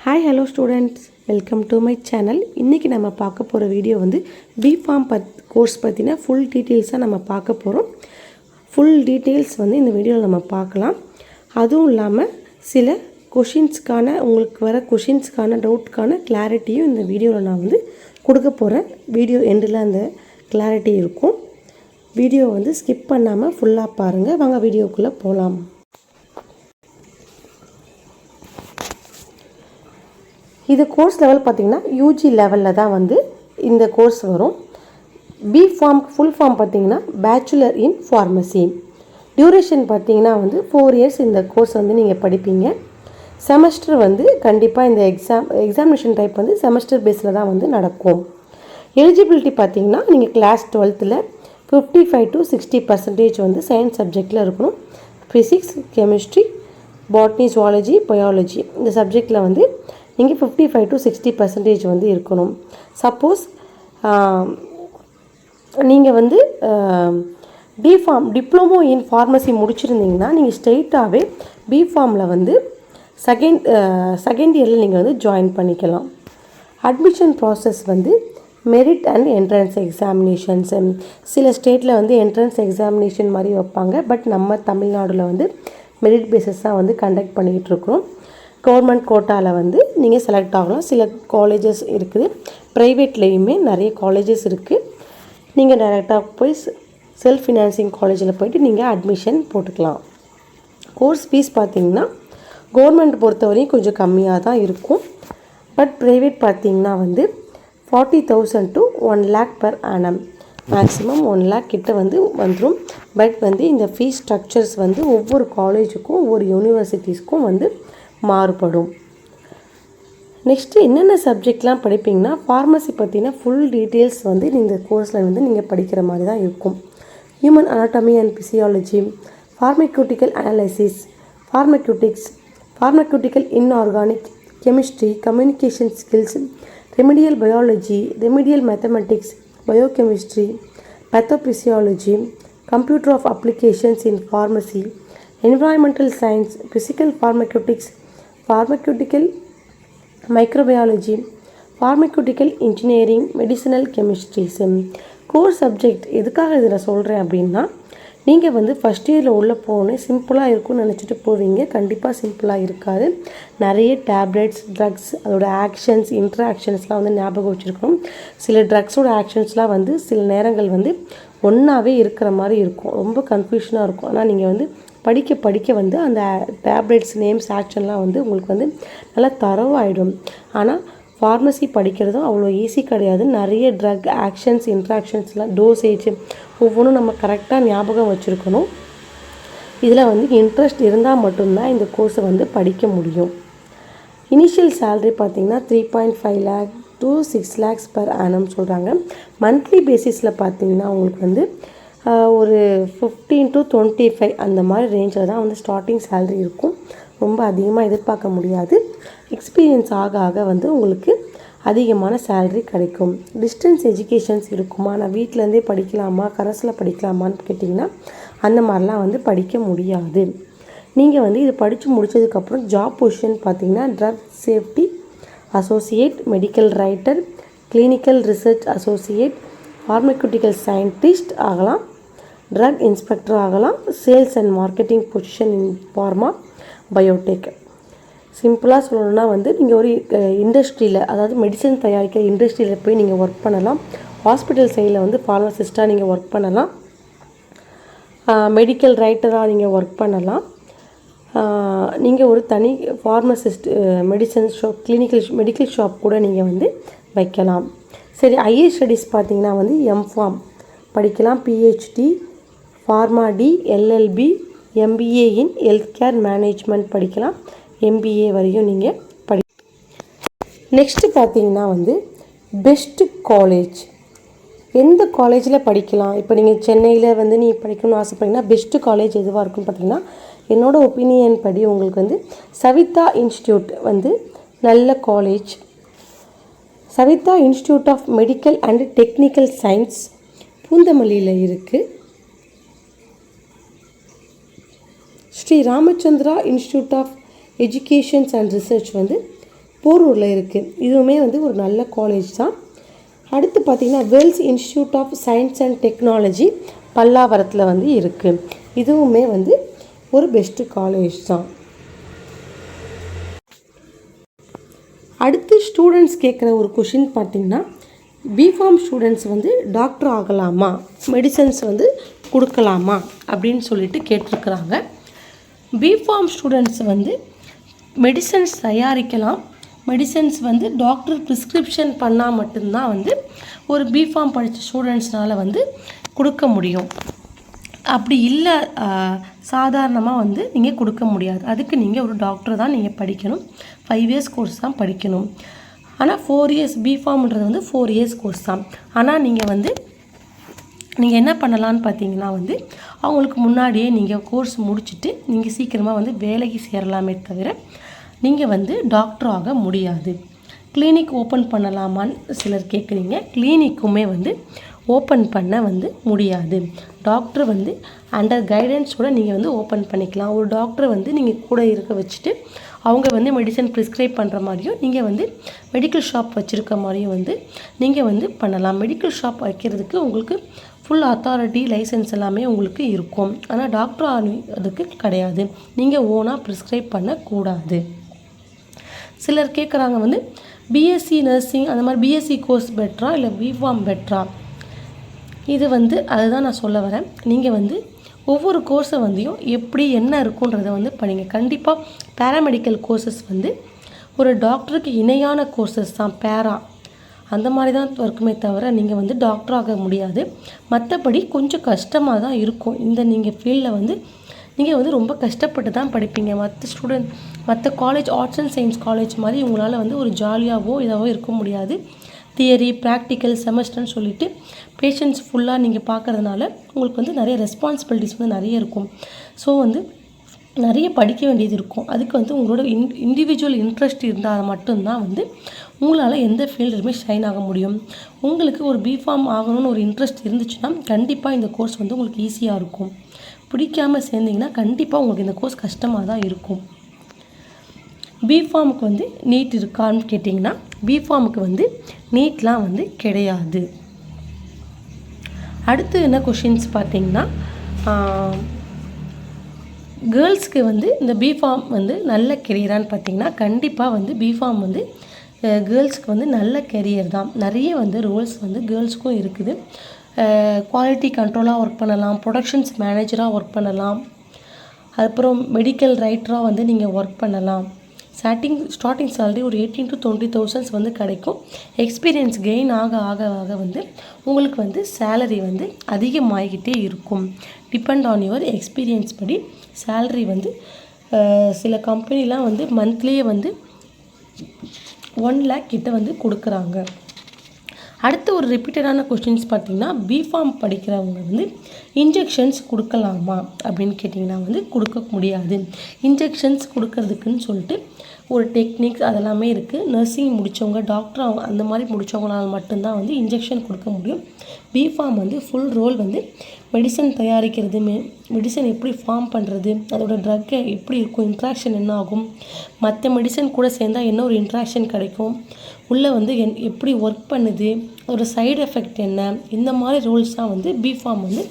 Hi hello students, welcome to my channel. இன்றைக்கி நம்ம பார்க்க போகிற வீடியோ வந்து பிஃபார்ம் கோர்ஸ் பற்றின ஃபுல் டீட்டெயில்ஸாக நம்ம பார்க்க போகிறோம். ஃபுல் டீட்டெயில்ஸ் வந்து இந்த வீடியோவில் நம்ம பார்க்கலாம். அதுவும் இல்லாமல் சில உங்களுக்கு வர கொஷின்ஸ்க்கான டவுட்கான கிளாரிட்டியும் இந்த வீடியோவில் நான் வந்து கொடுக்க போகிறேன். வீடியோ எண்டில் அந்த கிளாரிட்டி இருக்கும். வீடியோ வந்து ஸ்கிப் பண்ணாமல் ஃபுல்லாக பாருங்கள். வாங்க வீடியோக்குள்ளே போகலாம். இது கோர்ஸ் லெவல் பார்த்திங்கன்னா யூஜி லெவலில் தான் வந்து இந்த கோர்ஸ் வரும். பிஃபார்ம் ஃபுல் ஃபார்ம் பார்த்திங்கன்னா பேச்சுலர் இன் ஃபார்மசி. டியூரேஷன் பார்த்திங்கன்னா வந்து 4 இயர்ஸ் இந்த கோர்ஸ் வந்து நீங்கள் படிப்பீங்க. செமஸ்டர் வந்து கண்டிப்பாக இந்த எக்ஸாமினேஷன் டைப் வந்து செமஸ்டர் பேஸில் தான் வந்து நடக்கும். எலிஜிபிலிட்டி பார்த்திங்கன்னா நீங்கள் கிளாஸ் 12ல் 55 to 60% வந்து சயின்ஸ் சப்ஜெக்டில் இருக்கணும். Physics, chemistry, botany, zoology, biology இந்த சப்ஜெக்டில் வந்து நீங்கள் 55 to 60% வந்து இருக்கணும். சப்போஸ் நீங்கள் வந்து டிப்ளமோ இன் ஃபார்மசி முடிச்சிருந்தீங்கன்னா நீங்கள் ஸ்ட்ரெயிட்டாகவே பிஃபார்மில் வந்து செகண்ட் இயரில் நீங்கள் வந்து ஜாயின் பண்ணிக்கலாம். அட்மிஷன் ப்ராசஸ் வந்து மெரிட் அண்ட் என்ட்ரன்ஸ் எக்ஸாமினேஷன்ஸ். சில ஸ்டேட்டில் வந்து என்ட்ரன்ஸ் எக்ஸாமினேஷன் மாதிரி வைப்பாங்க. பட் நம்ம தமிழ்நாட்டில் வந்து மெரிட் பேஸஸாக வந்து கண்டக்ட் பண்ணிக்கிட்டு இருக்கிறோம். கவர்மெண்ட் கோட்டாவில் வந்து நீங்கள் செலக்ட் ஆகலாம். சில காலேஜஸ் இருக்குது, ப்ரைவேட்லேயுமே நிறைய காலேஜஸ் இருக்குது. நீங்கள் டைரெக்டாக போய் செல்ஃப் ஃபினான்சிங் காலேஜில் போய்ட்டு நீங்கள் அட்மிஷன் போட்டுக்கலாம். கோர்ஸ் ஃபீஸ் பார்த்திங்கன்னா கவர்மெண்ட் பொறுத்தவரையும் கொஞ்சம் கம்மியாக தான் இருக்கும். பட் ப்ரைவேட் பார்த்திங்கன்னா வந்து 40,000 to 1 lakh per annum, maximum 1 lakh கிட்ட வந்து வந்துடும். பட் வந்து இந்த ஃபீஸ் ஸ்ட்ரக்சர்ஸ் வந்து ஒவ்வொரு காலேஜுக்கும் ஒவ்வொரு யூனிவர்சிட்டிஸ்க்கும் வந்து மாறுபடும். நெக்ஸ்ட்டு என்னென்ன சப்ஜெக்ட்லாம் படிப்பீங்கன்னா ஃபார்மசி பற்றின ஃபுல் டீட்டெயில்ஸ் வந்து இந்த கோர்ஸில் வந்து நீங்கள் படிக்கிற மாதிரி தான் இருக்கும். Human anatomy and physiology, pharmaceutical analysis, pharmaceutical inorganic chemistry, communication skills, remedial biology, remedial mathematics, biochemistry, pathophysiology, computer of applications in pharmacy, environmental science, physical pharmaceutics, pharmaceutical microbiology, pharmaceutical engineering, medicinal chemistry. Core subject எதுக்காக இதை நான் சொல்கிறேன் அப்படின்னா, நீங்கள் வந்து first இயரில் உள்ளே போகணும் சிம்பிளாக இருக்கும்னு நினச்சிட்டு போவீங்க. கண்டிப்பாக சிம்பிளாக இருக்காது. நிறைய டேப்லெட்ஸ், ட்ரக்ஸ், அதோட ஆக்ஷன்ஸ், இன்ட்ராக்ஷன்ஸ்லாம் வந்து ஞாபகம் வச்சுருக்கணும். சில ட்ரக்ஸோட ஆக்ஷன்ஸ்லாம் வந்து சில நேரங்கள் வந்து ஒன்றாவே இருக்கிற மாதிரி இருக்கும். ரொம்ப கன்ஃபியூஷனாக இருக்கும். ஆனால் நீங்கள் வந்து படிக்க வந்து அந்த டேப்லெட்ஸ் நேம்ஸ் ஆக்ஷன்லாம் வந்து உங்களுக்கு வந்து நல்லா தரவாயிடும். ஆனால் ஃபார்மசி படிக்கிறதும் அவ்வளோ ஈஸி கிடையாது. நிறைய ட்ரக் ஆக்ஷன்ஸ், இன்ட்ராக்ஷன்ஸ்லாம், டோசேஜ் ஒவ்வொன்றும் நம்ம கரெக்டாக ஞாபகம் வச்சுருக்கணும். இதில் வந்து இன்ட்ரெஸ்ட் இருந்தால் மட்டும்தான் இந்த கோர்ஸை வந்து படிக்க முடியும். இனிஷியல் சேலரி பார்த்திங்கன்னா 3.5 lakh to 6 lakhs per annum சொல்கிறாங்க. மந்த்லி பேசிஸில் பார்த்திங்கன்னா உங்களுக்கு வந்து ஒரு 15 to 25 அந்த மாதிரி ரேஞ்சில் தான் வந்து ஸ்டார்டிங் சேலரி இருக்கும். ரொம்ப அதிகமாக எதிர்பார்க்க முடியாது. எக்ஸ்பீரியன்ஸ் ஆக வந்து உங்களுக்கு அதிகமான சேலரி கிடைக்கும். டிஸ்டன்ஸ் எஜுகேஷன்ஸ் இருக்குமா, நான் வீட்டிலேருந்தே படிக்கலாமா, கரஸில் படிக்கலாமான்னு கேட்டிங்கன்னா அந்த மாதிரிலாம் வந்து படிக்க முடியாது. நீங்கள் வந்து இது படித்து முடித்ததுக்கப்புறம் ஜாப் பொசிஷன் பார்த்திங்கன்னா drug safety associate, medical writer, clinical research associate, pharmaceutical scientist ஆகலாம், ட்ரக் இன்ஸ்பெக்டர் ஆகலாம், sales and marketing position in pharma biotech. சிம்பிளாக சொல்லணும்னா வந்து நீங்கள் ஒரு இண்டஸ்ட்ரியில், அதாவது மெடிசன் தயாரிக்கிற இண்டஸ்ட்ரியில் போய் நீங்கள் ஒர்க் பண்ணலாம். ஹாஸ்பிட்டல் சைடில் வந்து ஃபார்மசிஸ்ட்டாக நீங்கள் ஒர்க் பண்ணலாம். மெடிக்கல் ரைட்டராக நீங்கள் ஒர்க் பண்ணலாம். நீங்கள் ஒரு தனி pharmacist, medicine shop, medical shop கூட நீங்கள் வந்து வைக்கலாம். சரி, ஹையர் ஸ்டடீஸ் பார்த்திங்கன்னா வந்து எம்ஃபார்ம் படிக்கலாம், PhD, pharma D, LLB, MBA in health care management படிக்கலாம். எம்பிஏ வரையும் நீங்கள் நெக்ஸ்ட்டு பார்த்திங்கன்னா வந்து பெஸ்ட்டு காலேஜ், எந்த காலேஜில் படிக்கலாம். இப்போ நீங்கள் சென்னையில் வந்து நீங்கள் படிக்கணும்னு ஆசைப்பட்டீங்கன்னா பெஸ்ட்டு காலேஜ் எதுவாக இருக்குன்னு பார்த்திங்கன்னா, என்னோடய ஒப்பீனியன் படி உங்களுக்கு வந்து சவிதா இன்ஸ்டியூட் வந்து நல்ல college. Saveetha institute of medical and technical science பூந்தமல்லியில் இருக்குது. Sri Ramachandra institute of educations and research வந்து போரூரில் இருக்குது. இதுவுமே வந்து ஒரு நல்ல காலேஜ் தான். அடுத்து பார்த்திங்கன்னா Vels institute of science and technology பல்லாவரத்தில் வந்து இருக்குது. இதுவுமே வந்து ஒரு பெஸ்ட்டு காலேஜ் தான். அடுத்து ஸ்டூடெண்ட்ஸ் கேட்குற ஒரு கொஷின் பார்த்திங்கன்னா பிஃபார்ம் ஸ்டூடெண்ட்ஸ் வந்து டாக்டர் ஆகலாமா, மெடிசன்ஸ் வந்து கொடுக்கலாமா அப்படின்னு சொல்லிட்டு கேட்டிருக்கிறாங்க. பிஃபார்ம் ஸ்டூடெண்ட்ஸ் வந்து மெடிசன்ஸ் தயாரிக்கலாம். மெடிசன்ஸ் வந்து டாக்டர் ப்ரிஸ்கிரிப்ஷன் பண்ணால் மட்டும்தான் வந்து ஒரு பிஃபார்ம் படித்த ஸ்டூடெண்ட்ஸ்னால் வந்து கொடுக்க முடியும். அப்படி இல்லை சாதாரணமாக வந்து நீங்கள் கொடுக்க முடியாது. அதுக்கு நீங்கள் ஒரு டாக்டர் தான் நீங்கள் படிக்கணும். 5 இயர்ஸ் கோர்ஸ் தான் படிக்கணும். ஆனால் 4 இயர்ஸ் பிஃபார்ம்ன்றது வந்து 4 இயர்ஸ் கோர்ஸ் தான். ஆனால் நீங்கள் என்ன பண்ணலான்னு பார்த்தீங்கன்னா வந்து அவங்களுக்கு முன்னாடியே நீங்கள் கோர்ஸ் முடிச்சுட்டு நீங்கள் சீக்கிரமாக வந்து வேலைக்கு சேரலாமே தவிர நீங்கள் வந்து டாக்டர் ஆக முடியாது. கிளினிக் ஓப்பன் பண்ணலாமான்னு சிலர் கேட்குறீங்க. கிளினிக்குமே வந்து ஓப்பன் பண்ண வந்து முடியாது. டாக்டர் வந்து அண்டர் கைடன்ஸோடு நீங்கள் வந்து ஓப்பன் பண்ணிக்கலாம். ஒரு டாக்டரை வந்து நீங்கள் கூட இருக்க வச்சுட்டு அவங்க வந்து மெடிசன் ப்ரிஸ்கிரைப் பண்ணுற மாதிரியும் நீங்கள் வந்து மெடிக்கல் ஷாப் வச்சுருக்க மாதிரியும் வந்து நீங்கள் வந்து பண்ணலாம். மெடிக்கல் ஷாப் வைக்கிறதுக்கு உங்களுக்கு ஃபுல் அத்தாரிட்டி லைசன்ஸ் எல்லாமே உங்களுக்கு இருக்கும். ஆனால் டாக்டர் அதுக்கு கிடையாது. நீங்கள் ஓனாக ப்ரிஸ்கிரைப் பண்ணக்கூடாது. சிலர் கேட்குறாங்க வந்து பிஎஸ்சி நர்சிங் அந்த மாதிரி பிஎஸ்சி கோர்ஸ் பெட்டரா இல்லை பிஃபார்ம் பெட்டரா? இது வந்து அதுதான் நான் சொல்ல வரேன். நீங்கள் வந்து ஒவ்வொரு கோர்ஸை வந்தும் எப்படி என்ன இருக்குன்றதை வந்து படிங்க. கண்டிப்பாக பேராமெடிக்கல் கோர்சஸ் வந்து ஒரு டாக்டருக்கு இணையான கோர்சஸ் தான். அந்த மாதிரி தான் இருக்குமே தவிர நீங்கள் வந்து டாக்டர் ஆக முடியாது. மற்றபடி கொஞ்சம் கஷ்டமாக தான் இருக்கும். நீங்கள் ஃபீல்டில் வந்து நீங்கள் வந்து ரொம்ப கஷ்டப்பட்டு தான் படிப்பீங்க. மற்ற college arts and science college மாதிரி உங்களால் வந்து ஒரு ஜாலியாகவோ இதாவோ இருக்க முடியாது. தியரி ப்ராக்டிக்கல் செமஸ்டர்னு சொல்லிவிட்டு பேஷண்ட்ஸ் ஃபுல்லாக நீங்கள் பார்க்குறதுனால உங்களுக்கு வந்து நிறைய ரெஸ்பான்சிபிலிட்டிஸ் வந்து நிறைய இருக்கும். ஸோ வந்து நிறைய படிக்க வேண்டியது இருக்கும். அதுக்கு வந்து உங்களோட இண்டிவிஜுவல் இன்ட்ரெஸ்ட் இருந்தால் மட்டும்தான் வந்து உங்களால் எந்த ஃபீல்டுமே ஷைன் ஆக முடியும். உங்களுக்கு ஒரு பிஃபார்ம் ஆகணும்னு ஒரு இன்ட்ரெஸ்ட் இருந்துச்சுன்னா கண்டிப்பாக இந்த கோர்ஸ் வந்து உங்களுக்கு ஈஸியாக இருக்கும். பிடிக்காமல் சேர்ந்திங்கன்னா கண்டிப்பாக உங்களுக்கு இந்த கோர்ஸ் கஷ்டமாக தான் இருக்கும். பிஃபார்முக்கு வந்து நீட் இருக்கான்னு கேட்டிங்கன்னா பிஃபார்முக்கு வந்து நீட்லாம் வந்து கிடையாது. அடுத்து என்ன கொஷின்ஸ் பார்த்தீங்கன்னா கேர்ள்ஸ்க்கு வந்து இந்த பிஃபார்ம் வந்து நல்ல கெரியரான்னு பார்த்தீங்கன்னா கண்டிப்பாக வந்து பிஃபார்ம் வந்து கேர்ள்ஸ்க்கு வந்து நல்ல கெரியர் தான். நிறைய வந்து ரோல்ஸ் வந்து கேர்ள்ஸ்க்கும் இருக்குது. குவாலிட்டி கண்ட்ரோலாக ஒர்க் பண்ணலாம், ப்ரொடக்ஷன்ஸ் மேனேஜராக ஒர்க் பண்ணலாம், அதுக்கப்புறம் மெடிக்கல் ரைட்டராக வந்து நீங்கள் ஒர்க் பண்ணலாம். ஸ்டார்டிங் சேலரி ஒரு 18,000 to 20,000 வந்து கிடைக்கும். எக்ஸ்பீரியன்ஸ் கெயின் ஆக ஆக ஆக வந்து உங்களுக்கு வந்து சேலரி வந்து அதிகமாகிக்கிட்டே இருக்கும். டிபெண்ட் ஆன் யுவர் எக்ஸ்பீரியன்ஸ் படி சேலரி வந்து சில கம்பெனிலாம் வந்து மந்த்லியே வந்து 1 lakh கிட்ட வந்து கொடுக்குறாங்க. அடுத்து ஒரு ரிப்பீட்டடான கொஸ்டின்ஸ் பார்த்திங்கன்னா பிஃபார்ம் படிக்கிறவங்க வந்து இன்ஜெக்ஷன்ஸ் கொடுக்கலாமா அப்படின்னு கேட்டிங்கன்னா வந்து கொடுக்க முடியாது. இன்ஜெக்ஷன்ஸ் கொடுக்கறதுக்குன்னு சொல்லிட்டு ஒரு டெக்னிக்ஸ் அதெல்லாமே இருக்குது. நர்சிங் முடித்தவங்க டாக்டர் அந்த மாதிரி முடித்தவங்களால் மட்டும்தான் வந்து இன்ஜெக்ஷன் கொடுக்க முடியும். பிஃபார்ம் வந்து ஃபுல் ரோல் வந்து மெடிசன் தயாரிக்கிறது, மெடிசன் எப்படி ஃபார்ம் பண்ணுறது, அதோட ட்ரக்கை எப்படி இருக்கும், இன்ட்ராக்ஷன் என்ன ஆகும், மற்ற மெடிசன் கூட சேர்ந்தால் என்ன ஒரு இன்ட்ராக்ஷன் கிடைக்கும், உள்ளே வந்து எப்படி ஒர்க் பண்ணுது, அதோட சைடு எஃபெக்ட் என்ன, இந்த மாதிரி ரோல்ஸ் தான் வந்து பிஃபார்ம் வந்து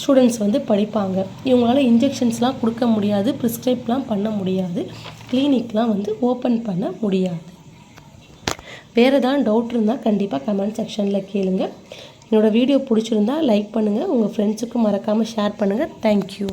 ஸ்டூடெண்ட்ஸ் வந்து படிப்பாங்க. இவங்களால் இன்ஜெக்ஷன்ஸ்லாம் கொடுக்க முடியாது, ப்ரிஸ்கிரைப்லாம் பண்ண முடியாது, கிளினிக்லாம் வந்து ஓப்பன் பண்ண முடியாது. வேறு ஏதாவது டவுட் இருந்தால் கண்டிப்பாக கமெண்ட் செக்ஷனில் கேளுங்க. என்னோடய வீடியோ பிடிச்சிருந்தா லைக் பண்ணுங்கள், உங்கள் ஃப்ரெண்ட்ஸுக்கும் மறக்காமல் ஷேர் பண்ணுங்கள். தேங்க்யூ.